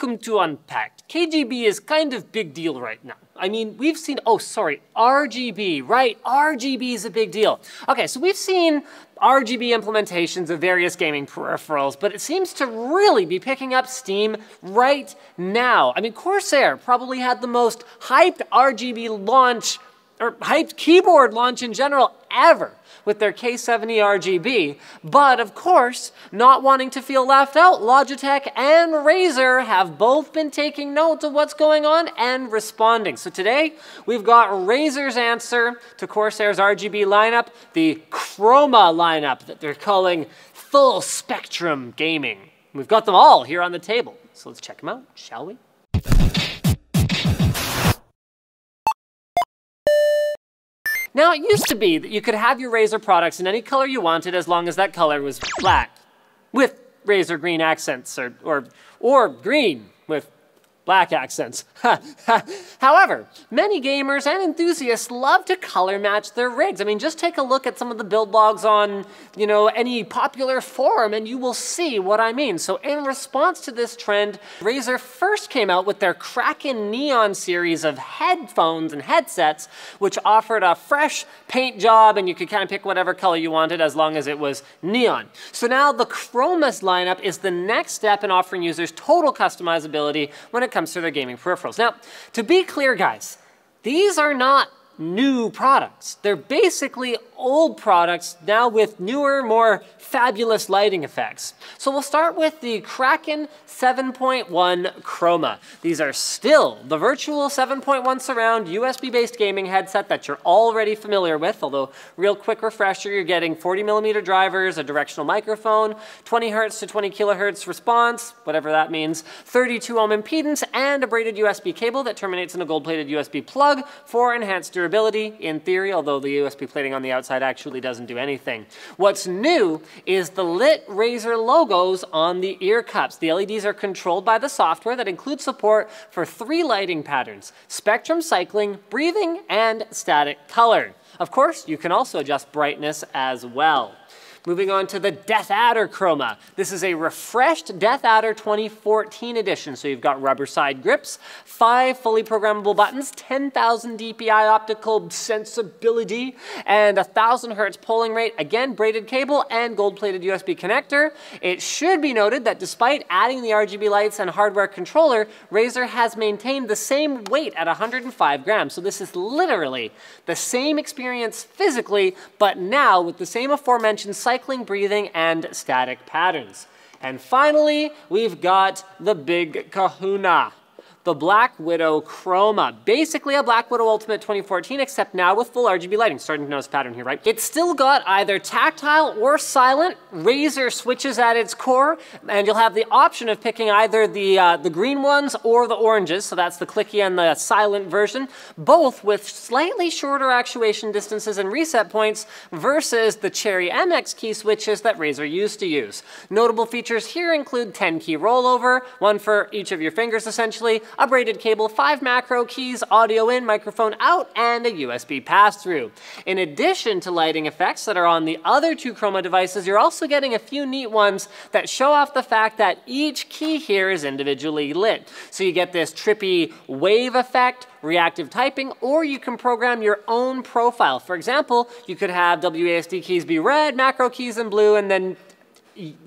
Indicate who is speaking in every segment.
Speaker 1: Welcome to Unpacked. KGB is kind of big deal right now. I mean, we've seen, oh, sorry, RGB, right? RGB is a big deal. Okay, so we've seen RGB implementations of various gaming peripherals, but it seems to really be picking up steam right now. I mean, Corsair probably had the most hyped RGB launch, or hyped keyboard launch in general ever, with their K70 RGB, but of course, not wanting to feel left out, Logitech and Razer have both been taking note of what's going on and responding. So today, we've got Razer's answer to Corsair's RGB lineup, the Chroma lineup that they're calling full spectrum gaming. We've got them all here on the table, so let's check them out, shall we? Now, it used to be that you could have your Razer products in any color you wanted as long as that color was black, with Razer green accents, or green with black accents. However, many gamers and enthusiasts love to color match their rigs. I mean, just take a look at some of the build logs on, any popular forum and you will see what I mean. So in response to this trend, Razer first came out with their Kraken Neon series of headphones and headsets, which offered a fresh paint job and you could kind of pick whatever color you wanted as long as it was neon. So now the Chroma's lineup is the next step in offering users total customizability when it comes to their gaming peripherals. Now, to be clear, guys, these are not new products. They're basically old products now with newer, more fabulous lighting effects. So we'll start with the Kraken 7.1 Chroma. These are still the virtual 7.1 surround USB-based gaming headset that you're already familiar with, although real quick refresher, you're getting 40mm drivers, a directional microphone, 20 Hz to 20 kHz response, whatever that means, 32 ohm impedance, and a braided USB cable that terminates in a gold-plated USB plug for enhanced durability in theory, although the USB plating on the outside actually doesn't do anything. What's new is the lit Razer logos on the ear cups. The LEDs are controlled by the software that includes support for 3 lighting patterns: spectrum cycling, breathing, and static color. Of course, you can also adjust brightness as well. Moving on to the Deathadder Chroma. This is a refreshed Deathadder 2014 edition. So you've got rubber side grips, 5 fully programmable buttons, 10,000 dpi optical sensibility, and 1,000 Hz polling rate. Again, braided cable and gold-plated USB connector. It should be noted that despite adding the RGB lights and hardware controller, Razer has maintained the same weight at 105 grams. So this is literally the same experience physically, but now with the same aforementioned cycling, breathing, and static patterns. And finally, we've got the big kahuna, the Blackwidow Chroma. Basically a Blackwidow Ultimate 2014, except now with full RGB lighting. Starting to notice a pattern here, right? It's still got either tactile or silent Razer switches at its core, and you'll have the option of picking either the green ones or the oranges, so that's the clicky and the silent version, both with slightly shorter actuation distances and reset points versus the Cherry MX key switches that Razer used to use. Notable features here include 10 key rollover, one for each of your fingers essentially, a braided cable, 5 macro keys, audio in, microphone out, and a USB pass-through. In addition to lighting effects that are on the other 2 Chroma devices, you're also getting a few neat ones that show off the fact that each key here is individually lit. So you get this trippy wave effect, reactive typing, or you can program your own profile. For example, you could have WASD keys be red, macro keys in blue, and then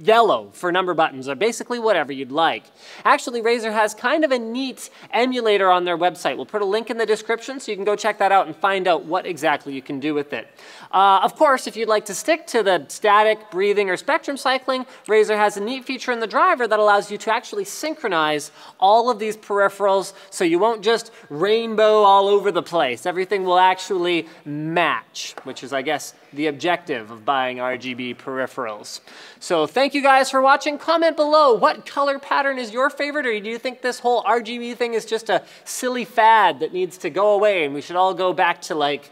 Speaker 1: yellow for number buttons, or basically whatever you'd like. Actually, Razer has kind of a neat emulator on their website. We'll put a link in the description so you can go check that out and find out what exactly you can do with it. Of course, if you'd like to stick to the static, breathing, or spectrum cycling, Razer has a neat feature in the driver that allows you to actually synchronize all of these peripherals so you won't just rainbow all over the place. Everything will actually match, which is, I guess, the objective of buying RGB peripherals. So thank you guys for watching. Comment below, what color pattern is your favorite, or do you think this whole RGB thing is just a silly fad that needs to go away and we should all go back to like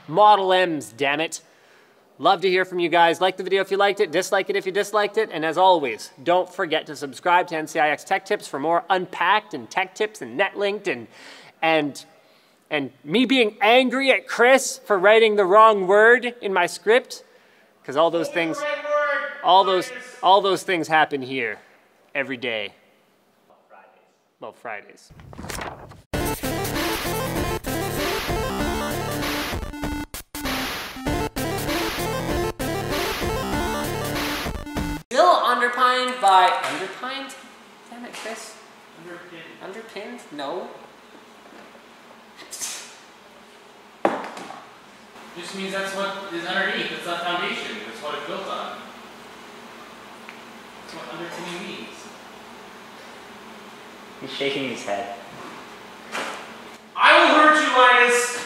Speaker 1: Model M's, damn it. Love to hear from you guys. Like the video if you liked it, dislike it if you disliked it, and as always, don't forget to subscribe to NCIX Tech Tips for more unpacked and tech tips and netlinked and me being angry at Chris for writing the wrong word in my script, because all those things, all those things happen here every day. Well, Fridays. Still underpinned by... Underpinned? Damn it, Chris.
Speaker 2: Underpinned.
Speaker 1: Underpinned? No.
Speaker 2: Just means that's what is underneath. It's that foundation. That's what it's built on. That's what underpinning means.
Speaker 3: He's shaking his head.
Speaker 2: I will hurt you, Linus!